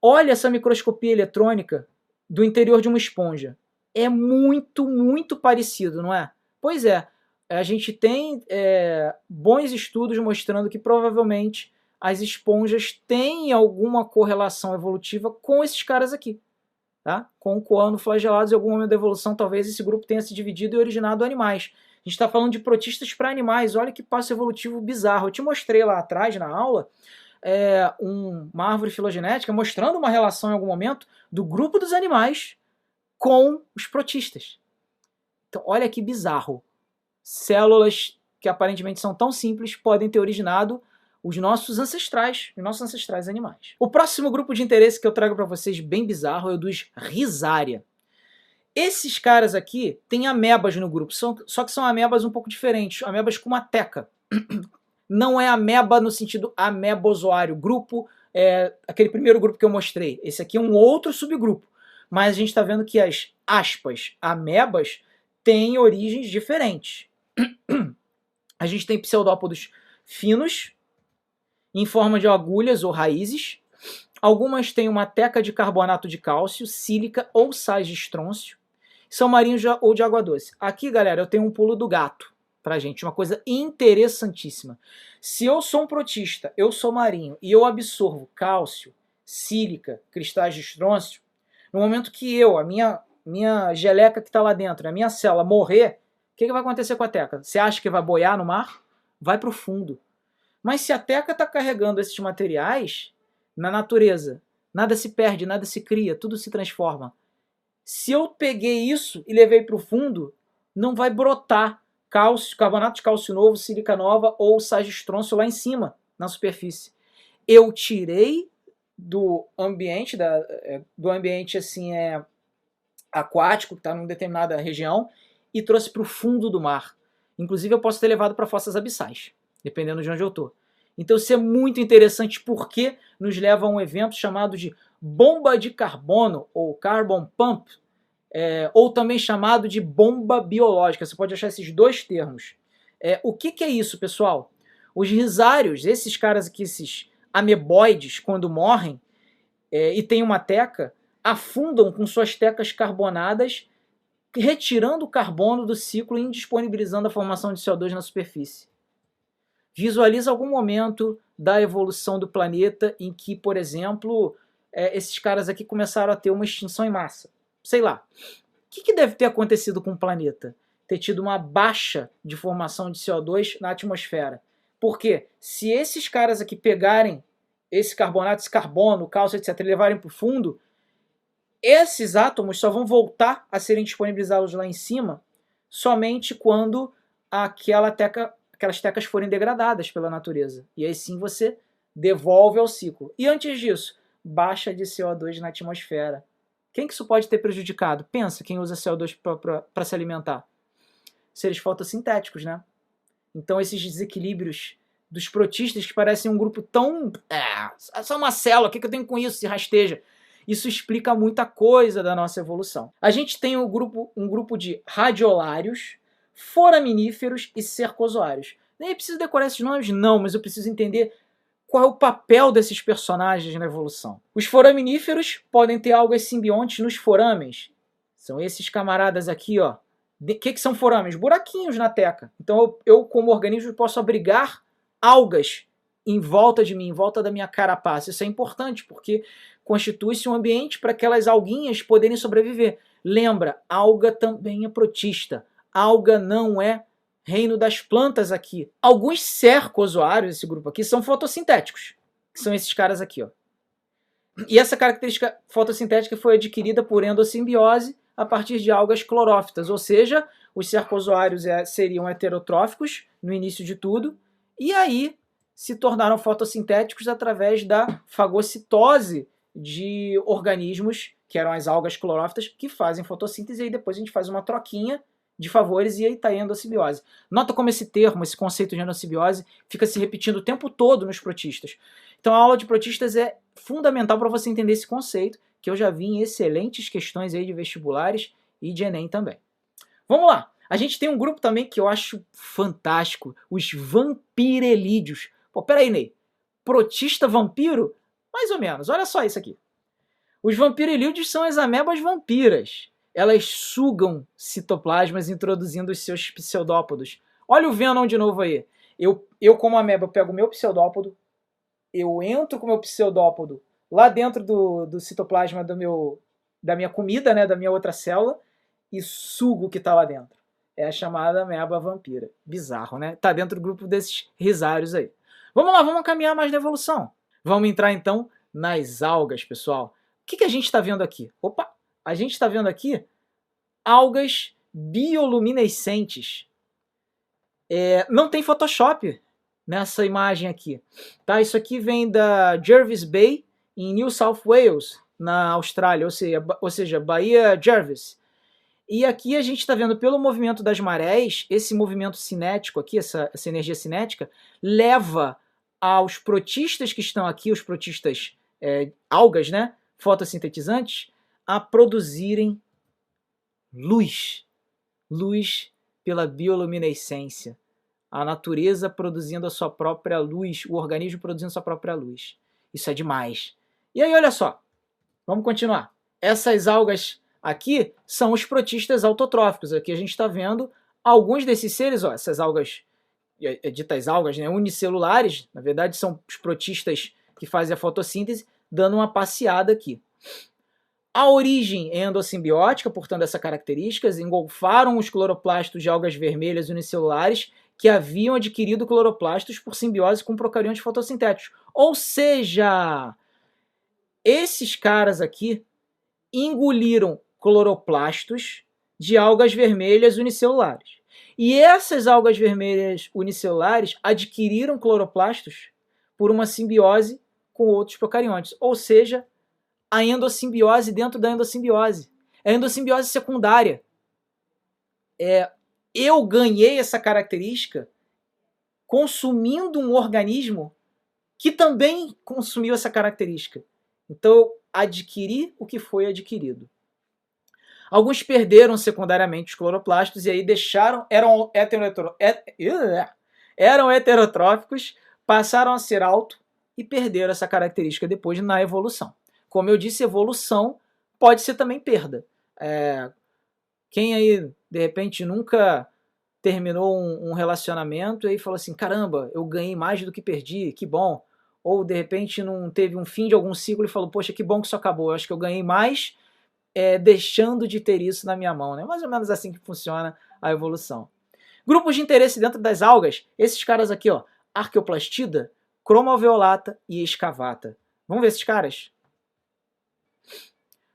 Olha essa microscopia eletrônica do interior de uma esponja. É muito, muito parecido, não é? Pois é, a gente tem bons estudos mostrando que provavelmente as esponjas têm alguma correlação evolutiva com esses caras aqui, tá? Com coanoflagelados, em algum momento da evolução, talvez esse grupo tenha se dividido e originado animais. A gente está falando de protistas para animais, olha que passo evolutivo bizarro. Eu te mostrei lá atrás, na aula, uma árvore filogenética mostrando uma relação em algum momento do grupo dos animais com os protistas. Então, olha que bizarro. Células que aparentemente são tão simples, podem ter originado os nossos ancestrais animais. O próximo grupo de interesse que eu trago para vocês, bem bizarro, é o dos Rhizaria. Esses caras aqui têm amebas no grupo, só que são amebas um pouco diferentes, amebas com uma teca. Não é ameba no sentido amebozoário, grupo, aquele primeiro grupo que eu mostrei. Esse aqui é um outro subgrupo, mas a gente está vendo que as, aspas, amebas têm origens diferentes. A gente tem pseudópodos finos, em forma de agulhas ou raízes. Algumas têm uma teca de carbonato de cálcio, sílica ou sais de estrôncio. São marinhos ou de água doce. Aqui, galera, eu tenho um pulo do gato pra gente, uma coisa interessantíssima. Se eu sou um protista, eu sou marinho e eu absorvo cálcio, sílica, cristais de estrôncio, no momento que eu, a minha geleca que está lá dentro, a minha célula morrer, o que vai acontecer com a teca? Você acha que vai boiar no mar? Vai para o fundo. Mas se a teca está carregando esses materiais na natureza, nada se perde, nada se cria, tudo se transforma. Se eu peguei isso e levei para o fundo, não vai brotar cálcio, carbonato de cálcio novo, sílica nova ou sais de estrôncio lá em cima, na superfície. Eu tirei do ambiente, assim, aquático, que está numa determinada região, e trouxe para o fundo do mar. Inclusive eu posso ter levado para fossas abissais, dependendo de onde eu estou. Então isso é muito interessante porque nos leva a um evento chamado de bomba de carbono, ou carbon pump, ou também chamado de bomba biológica. Você pode achar esses dois termos. O que é isso, pessoal? Os risários, esses caras aqui, esses ameboides, quando morrem e tem uma teca, afundam com suas tecas carbonadas, retirando o carbono do ciclo e indisponibilizando a formação de CO2 na superfície. Visualiza algum momento da evolução do planeta em que, por exemplo, esses caras aqui começaram a ter uma extinção em massa. Sei lá. O que deve ter acontecido com o planeta? Ter tido uma baixa de formação de CO2 na atmosfera. Porque se esses caras aqui pegarem esse carbonato, esse carbono, cálcio, etc., e levarem para o fundo, esses átomos só vão voltar a serem disponibilizados lá em cima somente quando aquelas tecas forem degradadas pela natureza. E aí sim você devolve ao ciclo. E antes disso, baixa de CO2 na atmosfera. Quem que isso pode ter prejudicado? Pensa, quem usa CO2 para se alimentar. Seres fotossintéticos, né? Então esses desequilíbrios dos protistas que parecem um grupo tão... é só uma célula, o que eu tenho com isso? Se rasteja. Isso explica muita coisa da nossa evolução. A gente tem um grupo de radiolários, foraminíferos e cercozoários. Nem preciso decorar esses nomes, não, mas eu preciso entender qual é o papel desses personagens na evolução. Os foraminíferos podem ter algas simbiontes nos forâmenes. São esses camaradas aqui, ó. O que são forâmenes? Buraquinhos na teca. Então eu como organismo, posso abrigar algas em volta de mim, em volta da minha carapaça. Isso é importante, porque constitui-se um ambiente para aquelas alguinhas poderem sobreviver. Lembra, alga também é protista. Alga não é reino das plantas aqui. Alguns cercozoários, esse grupo aqui, são fotossintéticos. Que são esses caras aqui, ó. E essa característica fotossintética foi adquirida por endossimbiose a partir de algas clorófitas, ou seja, os cercozoários seriam heterotróficos no início de tudo, e aí se tornaram fotossintéticos através da fagocitose de organismos, que eram as algas clorófitas, que fazem fotossíntese, e aí depois a gente faz uma troquinha de favores e aí está a endossimbiose. Nota como esse termo, esse conceito de endossimbiose, fica se repetindo o tempo todo nos protistas. Então a aula de protistas é fundamental para você entender esse conceito, que eu já vi em excelentes questões aí de vestibulares e de Enem também. Vamos lá! A gente tem um grupo também que eu acho fantástico, os vampirelídeos. Pô, peraí, Ney, protista vampiro? Mais ou menos, olha só isso aqui. Os vampirelídeos são as amebas vampiras. Elas sugam citoplasmas introduzindo os seus pseudópodos. Olha o Venom de novo aí. Eu como ameba, pego o meu pseudópodo, eu entro com o meu pseudópodo lá dentro do citoplasma da minha comida, né, da minha outra célula, e sugo o que está lá dentro. É a chamada ameba vampira. Bizarro, né? Está dentro do grupo desses risários aí. Vamos lá, vamos caminhar mais na evolução. Vamos entrar então nas algas, pessoal. O que a gente está vendo aqui? Opa! A gente está vendo aqui algas bioluminescentes. Não tem Photoshop nessa imagem aqui. Tá? Isso aqui vem da Jervis Bay, em New South Wales, na Austrália, ou seja, Baía Jervis. E aqui a gente está vendo pelo movimento das marés, esse movimento cinético aqui, essa energia cinética, leva aos protistas que estão aqui, os protistas algas, né, fotossintetizantes, a produzirem luz. Luz pela bioluminescência. A natureza produzindo a sua própria luz, o organismo produzindo a sua própria luz. Isso é demais. E aí, olha só, vamos continuar. Essas algas aqui são os protistas autotróficos. Aqui a gente está vendo alguns desses seres, ó, essas algas, ditas algas, né, unicelulares, na verdade são os protistas que fazem a fotossíntese, dando uma passeada aqui. A origem é endossimbiótica, portanto, essas características engolfaram os cloroplastos de algas vermelhas unicelulares que haviam adquirido cloroplastos por simbiose com procariontes fotossintéticos. Ou seja, esses caras aqui engoliram cloroplastos de algas vermelhas unicelulares. E essas algas vermelhas unicelulares adquiriram cloroplastos por uma simbiose com outros procariontes. Ou seja, a endossimbiose dentro da endossimbiose. A endossimbiose secundária. Eu ganhei essa característica consumindo um organismo que também consumiu essa característica. Então, eu adquiri o que foi adquirido. Alguns perderam secundariamente os cloroplastos e aí eram heterotróficos, passaram a ser auto e perderam essa característica depois na evolução. Como eu disse, evolução pode ser também perda. Quem aí, de repente, nunca terminou um relacionamento e aí falou assim, caramba, eu ganhei mais do que perdi, que bom. Ou, de repente, não teve um fim de algum ciclo e falou, poxa, que bom que isso acabou, eu acho que eu ganhei mais deixando de ter isso na minha mão. Né? Mais ou menos assim que funciona a evolução. Grupos de interesse dentro das algas, esses caras aqui, ó, Arqueoplastida, Cromalveolata e Excavata. Vamos ver esses caras?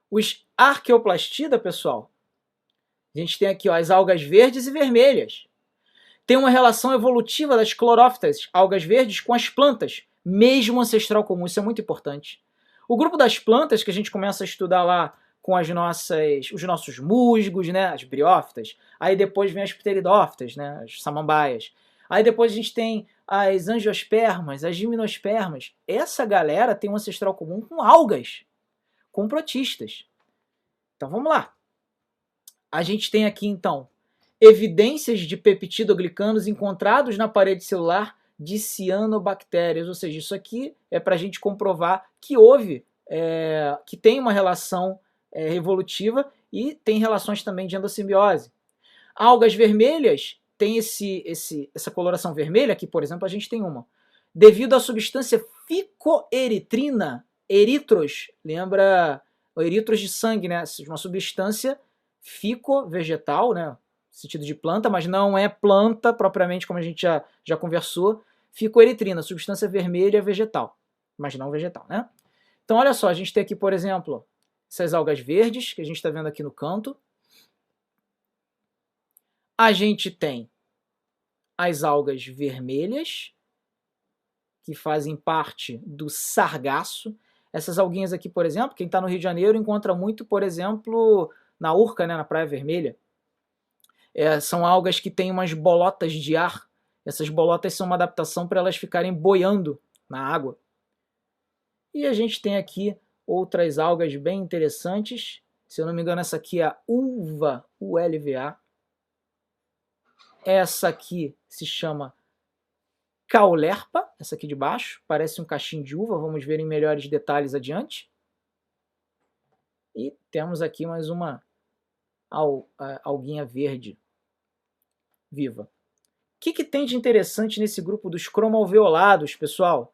Os Arqueoplastida, pessoal, a gente tem aqui ó, as algas verdes e vermelhas. Tem uma relação evolutiva das clorófitas, algas verdes, com as plantas, mesmo ancestral comum, isso é muito importante. O grupo das plantas, que a gente começa a estudar lá com os nossos musgos, né, as briófitas, aí depois vem as pteridófitas, né, as samambaias. Aí depois a gente tem as angiospermas, as gimnospermas. Essa galera tem um ancestral comum com algas, com protistas. Então vamos lá. A gente tem aqui então evidências de peptidoglicanos encontrados na parede celular de cianobactérias, ou seja, isso aqui é para a gente comprovar que que tem uma relação evolutiva e tem relações também de endossimbiose. Algas vermelhas tem essa coloração vermelha, aqui por exemplo a gente tem uma, devido à substância ficoeritrina, eritros, lembra o eritros de sangue, né? Uma substância fico-vegetal, né? Sentido de planta, mas não é planta propriamente, como a gente já conversou. Ficoeritrina, substância vermelha vegetal, mas não vegetal, né? Então, olha só, a gente tem aqui, por exemplo, essas algas verdes, que a gente está vendo aqui no canto. A gente tem as algas vermelhas, que fazem parte do sargaço. Essas alguinhas aqui, por exemplo, quem está no Rio de Janeiro encontra muito, por exemplo, na Urca, né, na Praia Vermelha. São algas que têm umas bolotas de ar. Essas bolotas são uma adaptação para elas ficarem boiando na água. E a gente tem aqui outras algas bem interessantes. Se eu não me engano, essa aqui é a ulva, ULVA. Essa aqui se chama Caulerpa, essa aqui de baixo, parece um cachinho de uva, vamos ver em melhores detalhes adiante. E temos aqui mais uma alguinha verde viva. O que tem de interessante nesse grupo dos cromalveolados, pessoal?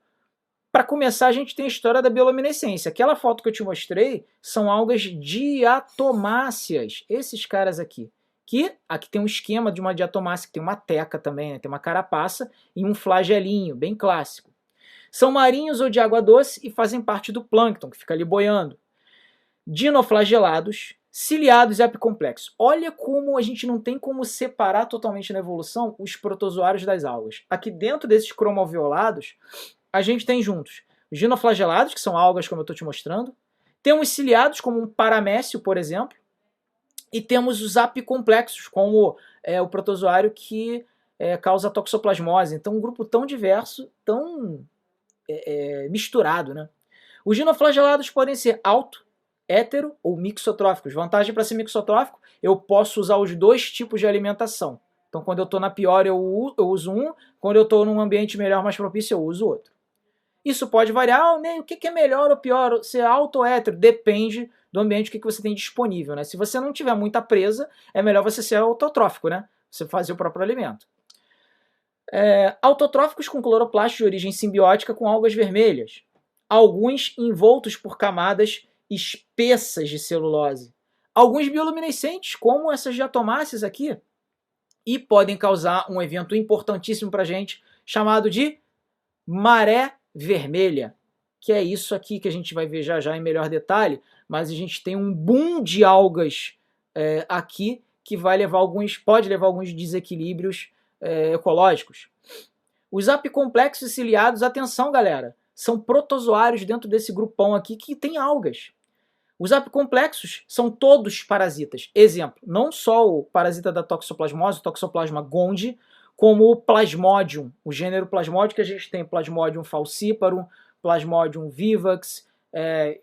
Para começar, a gente tem a história da bioluminescência. Aquela foto que eu te mostrei são algas diatomáceas, esses caras aqui. Que aqui tem um esquema de uma diatomácea, que tem uma teca também, né? Tem uma carapaça e um flagelinho, bem clássico. São marinhos ou de água doce e fazem parte do plâncton, que fica ali boiando. Dinoflagelados, Ciliados e apicomplexos. Olha como a gente não tem como separar totalmente na evolução os protozoários das algas. Aqui dentro desses cromoalveolados, a gente tem juntos os ginoflagelados, que são algas como eu estou te mostrando. Temos ciliados, como um paramécio, por exemplo. E temos os apicomplexos, como o protozoário que causa toxoplasmose. Então, um grupo tão diverso, tão misturado, né? Os ginoflagelados podem ser auto, hétero ou mixotróficos. Vantagem para ser mixotrófico, eu posso usar os dois tipos de alimentação. Então, quando eu estou na pior, eu uso um. Quando eu estou num ambiente melhor, mais propício, eu uso outro. Isso pode variar. O que é melhor ou pior? Ser auto ou hétero? Depende do ambiente, o que você tem disponível, né? Se você não tiver muita presa, é melhor você ser autotrófico, né? Você fazer o próprio alimento. Autotróficos com cloroplastos de origem simbiótica com algas vermelhas. Alguns envoltos por camadas espessas de celulose. Alguns bioluminescentes, como essas diatomáceas aqui, e podem causar um evento importantíssimo para a gente, chamado de maré vermelha, que é isso aqui que a gente vai ver já em melhor detalhe, mas a gente tem um boom de algas aqui que pode levar alguns desequilíbrios ecológicos. Os apicomplexos ciliados, atenção galera, são protozoários dentro desse grupão aqui que tem algas. Os apicomplexos são todos parasitas. Exemplo, não só o parasita da toxoplasmose, o Toxoplasma gondii, como o Plasmodium, o gênero Plasmodium, que a gente tem Plasmodium falciparum, Plasmodium vivax,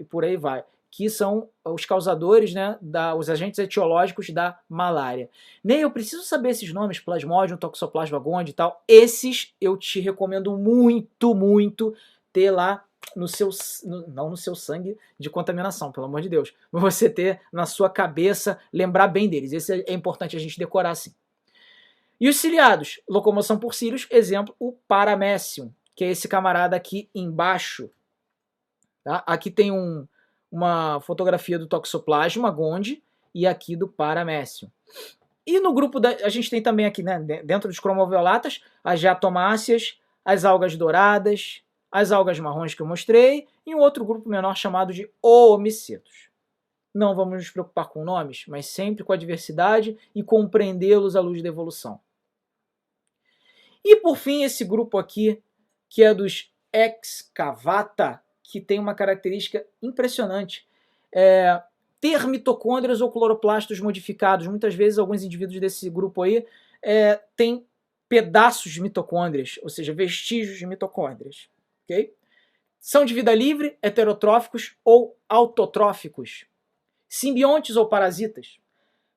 e por aí vai, que são os causadores, né, os agentes etiológicos da malária. Nem eu preciso saber esses nomes, Plasmodium, Toxoplasma gondii e tal. Esses eu te recomendo muito, muito ter lá não no seu sangue de contaminação, pelo amor de Deus, mas você ter na sua cabeça, lembrar bem deles. Esse é importante a gente decorar assim. E os ciliados, locomoção por cílios, exemplo, o Paramecium, que é esse camarada aqui embaixo. Tá? Aqui tem uma fotografia do Toxoplasma gondii e aqui do Paramecium. E no grupo, a gente tem também aqui, né, dentro dos cromoviolatas, as diatomáceas, as algas douradas, as algas marrons que eu mostrei, e um outro grupo menor chamado de oomicetos. Não vamos nos preocupar com nomes, mas sempre com a diversidade e compreendê-los à luz da evolução. E por fim, esse grupo aqui, que é dos excavata, que tem uma característica impressionante. Ter mitocôndrias ou cloroplastos modificados. Muitas vezes, alguns indivíduos desse grupo aí têm pedaços de mitocôndrias, ou seja, vestígios de mitocôndrias. Okay? São de vida livre, heterotróficos ou autotróficos. Simbiontes ou parasitas.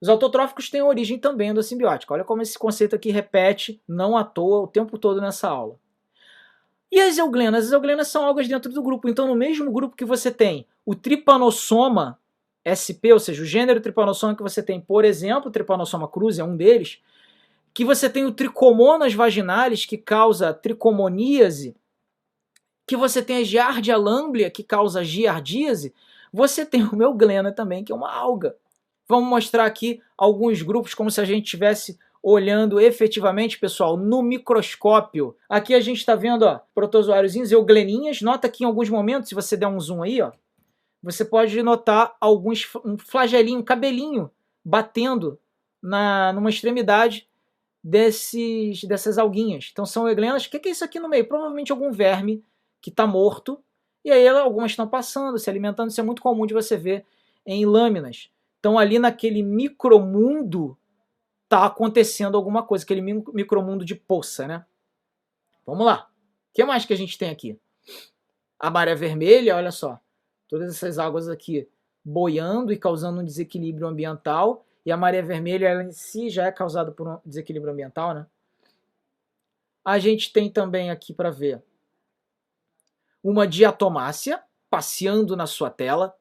Os autotróficos têm origem também endossimbiótica. Olha como esse conceito aqui repete, não à toa, o tempo todo nessa aula. E as euglenas? As euglenas são algas dentro do grupo. Então, no mesmo grupo que você tem o Trypanosoma sp, ou seja, o gênero Trypanosoma que você tem, por exemplo, o Trypanosoma cruzi é um deles, que você tem o Trichomonas vaginalis, que causa tricomoníase, que você tem a Giardia lamblia, que causa giardíase, você tem uma euglena também, que é uma alga. Vamos mostrar aqui alguns grupos, como se a gente estivesse olhando efetivamente, pessoal, no microscópio. Aqui a gente está vendo, ó, protozoáriozinhos, eugleninhas. Nota que em alguns momentos, se você der um zoom aí, ó, você pode notar um flagelinho, um cabelinho batendo numa extremidade dessas alguinhas. Então são euglenas. O que é isso aqui no meio? Provavelmente algum verme que está morto, e aí algumas estão passando, se alimentando. Isso é muito comum de você ver em lâminas. Então ali naquele micromundo está acontecendo alguma coisa, aquele micromundo de poça, né? Vamos lá. O que mais que a gente tem aqui? A maré vermelha, olha só. Todas essas águas aqui boiando e causando um desequilíbrio ambiental. E a maré vermelha, ela em si já é causada por um desequilíbrio ambiental, né? A gente tem também aqui para ver uma diatomácea passeando na sua tela.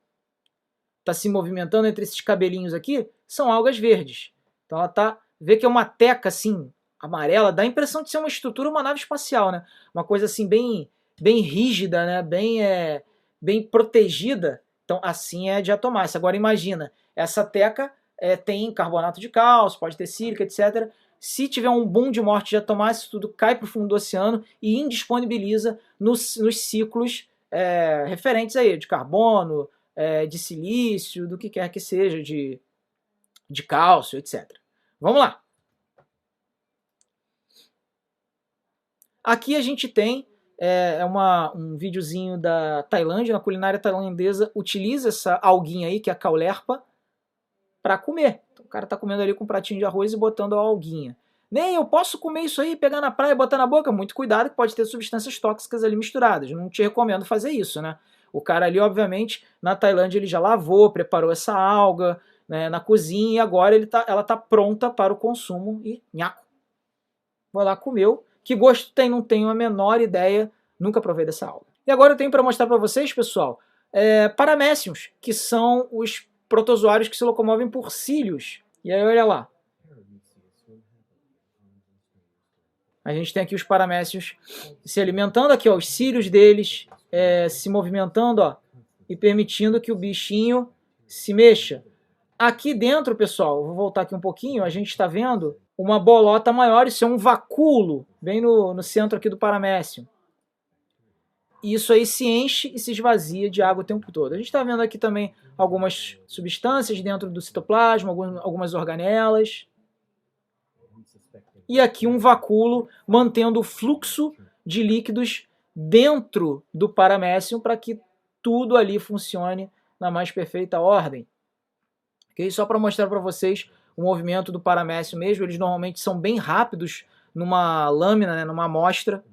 Está se movimentando entre esses cabelinhos aqui. São algas verdes. Então ela vê que é uma teca assim, amarela. Dá a impressão de ser uma estrutura, uma nave espacial, né? Uma coisa assim bem rígida, né? Bem protegida. Então assim é a diatomácea. Agora imagina, essa teca tem carbonato de cálcio, pode ter sílica, etc. Se tiver um boom de morte de diatomácea, tudo cai para o fundo do oceano e indisponibiliza nos ciclos referentes aí, de carbono, de silício, do que quer que seja, de de cálcio, etc. Vamos lá. Aqui a gente tem um videozinho da Tailândia, na culinária tailandesa, utiliza essa alguinha aí, que é a caulerpa, para comer. Então, o cara está comendo ali com um pratinho de arroz e botando a alguinha. Nem eu posso comer isso aí, pegar na praia e botar na boca? Muito cuidado, que pode ter substâncias tóxicas ali misturadas. Não te recomendo fazer isso, né? O cara ali, obviamente, na Tailândia, ele já lavou, preparou essa alga, né, na cozinha, e agora ela está pronta para o consumo e nhaco. Vai lá, comeu. Que gosto tem? Não tenho a menor ideia, nunca provei dessa alga. E agora eu tenho para mostrar para vocês, pessoal, paraméciums, que são os protozoários que se locomovem por cílios. E aí, olha lá. A gente tem aqui os paramécios se alimentando, aqui, ó, os cílios deles se movimentando, ó, e permitindo que o bichinho se mexa. Aqui dentro, pessoal, vou voltar aqui um pouquinho, a gente está vendo uma bolota maior, isso é um vacúolo, bem no centro aqui do paramécio. E isso aí se enche e se esvazia de água o tempo todo. A gente está vendo aqui também algumas substâncias dentro do citoplasma, algumas organelas. E aqui um vacúolo mantendo o fluxo de líquidos dentro do paramécio para que tudo ali funcione na mais perfeita ordem. Okay? Só para mostrar para vocês o movimento do paramécio mesmo, eles normalmente são bem rápidos numa lâmina, né, numa amostra.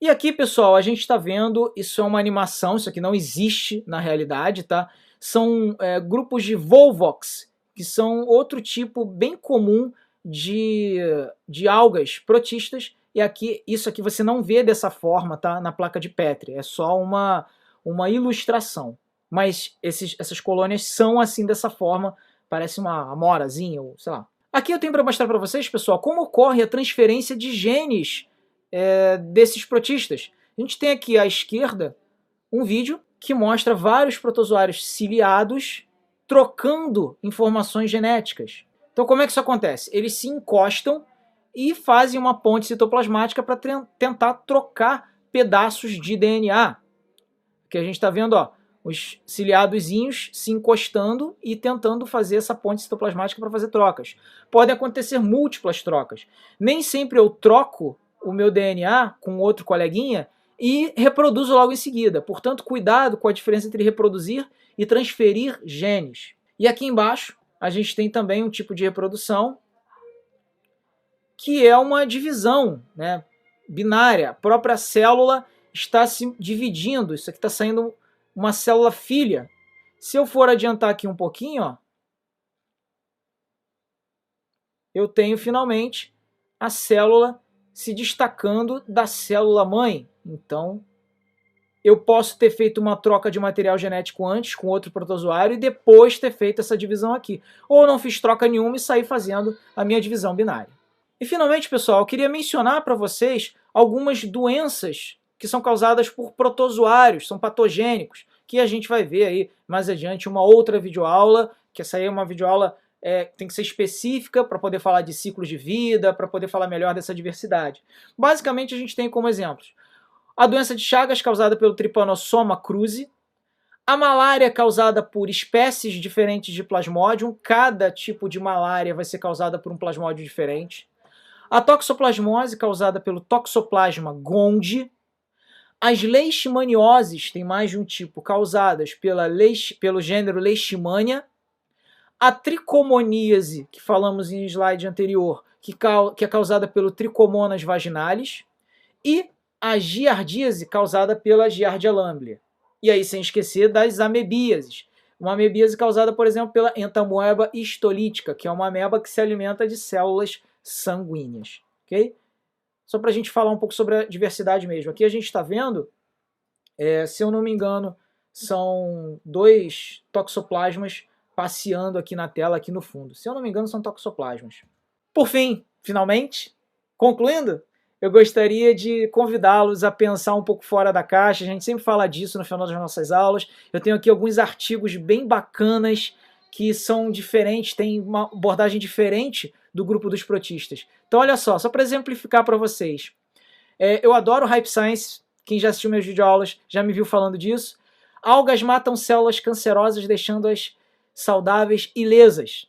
E aqui, pessoal, a gente está vendo, isso é uma animação, isso aqui não existe na realidade, tá? São grupos de Volvox, que são outro tipo bem comum de algas protistas, e aqui, isso aqui você não vê dessa forma, tá? Na placa de Petri, é só uma ilustração. Mas essas colônias são assim dessa forma, parece uma amorazinha, ou sei lá. Aqui eu tenho para mostrar para vocês, pessoal, como ocorre a transferência de genes desses protistas. A gente tem aqui à esquerda um vídeo que mostra vários protozoários ciliados trocando informações genéticas. Então como é que isso acontece? Eles se encostam e fazem uma ponte citoplasmática para tentar trocar pedaços de DNA. Que a gente está vendo, ó, os ciliadozinhos se encostando e tentando fazer essa ponte citoplasmática para fazer trocas. Podem acontecer múltiplas trocas. Nem sempre eu troco o meu DNA com outro coleguinha e reproduzo logo em seguida. Portanto, cuidado com a diferença entre reproduzir e transferir genes. E aqui embaixo a gente tem também um tipo de reprodução que é uma divisão, né, binária. A própria célula está se dividindo. Isso aqui está saindo uma célula filha. Se eu for adiantar aqui um pouquinho, ó, eu tenho finalmente a célula se destacando da célula mãe. Então, eu posso ter feito uma troca de material genético antes com outro protozoário e depois ter feito essa divisão aqui. Ou não fiz troca nenhuma e saí fazendo a minha divisão binária. E finalmente, pessoal, eu queria mencionar para vocês algumas doenças que são causadas por protozoários, são patogênicos, que a gente vai ver aí mais adiante uma outra videoaula, que essa aí é uma videoaula tem que ser específica para poder falar de ciclos de vida, para poder falar melhor dessa diversidade. Basicamente, a gente tem como exemplos a doença de Chagas causada pelo Trypanosoma cruzi, a malária causada por espécies diferentes de Plasmodium, cada tipo de malária vai ser causada por um plasmódio diferente, a toxoplasmose causada pelo Toxoplasma gondii, as leishmanioses, tem mais de um tipo, causadas pelo gênero Leishmania, a tricomoníase, que falamos em slide anterior, que é causada pelo Trichomonas vaginalis, e a giardíase, causada pela Giardia lamblia. E aí, sem esquecer das amebíases. Uma amebíase causada, por exemplo, pela Entamoeba histolítica, que é uma ameba que se alimenta de células sanguíneas. Okay? Só para a gente falar um pouco sobre a diversidade mesmo. Aqui a gente está vendo, se eu não me engano, são 2 toxoplasmas passeando aqui na tela, aqui no fundo. Se eu não me engano, são toxoplasmas. Por fim, finalmente, concluindo, eu gostaria de convidá-los a pensar um pouco fora da caixa. A gente sempre fala disso no final das nossas aulas. Eu tenho aqui alguns artigos bem bacanas que são diferentes, tem uma abordagem diferente do grupo dos protistas. Então, olha só para exemplificar para vocês. Eu adoro Hype Science, quem já assistiu meus videoaulas já me viu falando disso. Algas matam células cancerosas, deixando-as saudáveis e lesas.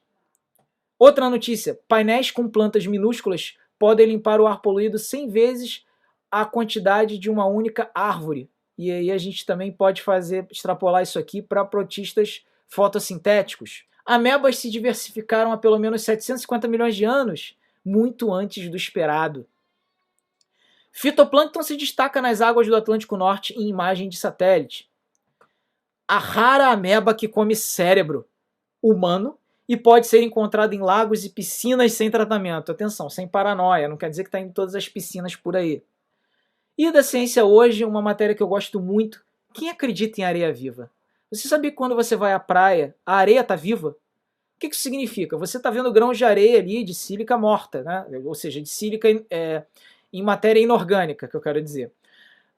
Outra notícia, painéis com plantas minúsculas podem limpar o ar poluído 100 vezes a quantidade de uma única árvore. E aí a gente também pode extrapolar isso aqui para protistas fotossintéticos. Amebas se diversificaram há pelo menos 750 milhões de anos, muito antes do esperado. Fitoplâncton se destaca nas águas do Atlântico Norte em imagem de satélite. A rara ameba que come cérebro humano e pode ser encontrada em lagos e piscinas sem tratamento. Atenção, sem paranoia, não quer dizer que está em todas as piscinas por aí. E da ciência hoje, uma matéria que eu gosto muito. Quem acredita em areia viva? Você sabia que quando você vai à praia, a areia está viva? O que isso significa? Você está vendo grãos de areia ali, de sílica morta, né? Ou seja, de sílica em matéria inorgânica, que eu quero dizer.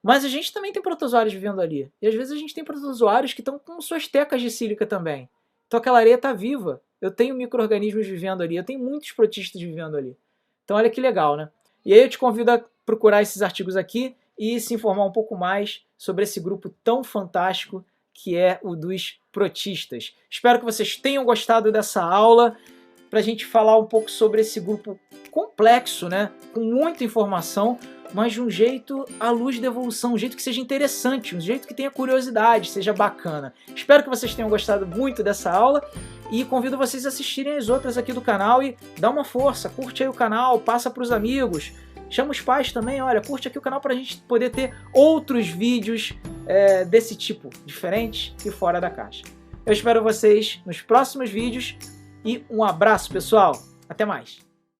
Mas a gente também tem protozoários vivendo ali. E às vezes a gente tem protozoários que estão com suas tecas de sílica também. Então aquela areia está viva. Eu tenho micro-organismos vivendo ali. Eu tenho muitos protistas vivendo ali. Então olha que legal, né? E aí eu te convido a procurar esses artigos aqui e se informar um pouco mais sobre esse grupo tão fantástico que é o dos protistas. Espero que vocês tenham gostado dessa aula para a gente falar um pouco sobre esse grupo complexo, né? Com muita informação, mas de um jeito à luz da evolução, um jeito que seja interessante, um jeito que tenha curiosidade, seja bacana. Espero que vocês tenham gostado muito dessa aula e convido vocês a assistirem as outras aqui do canal e dá uma força, curte aí o canal, passa para os amigos, chama os pais também, olha, curte aqui o canal para a gente poder ter outros vídeos desse tipo, diferentes e fora da caixa. Eu espero vocês nos próximos vídeos e um abraço, pessoal. Até mais.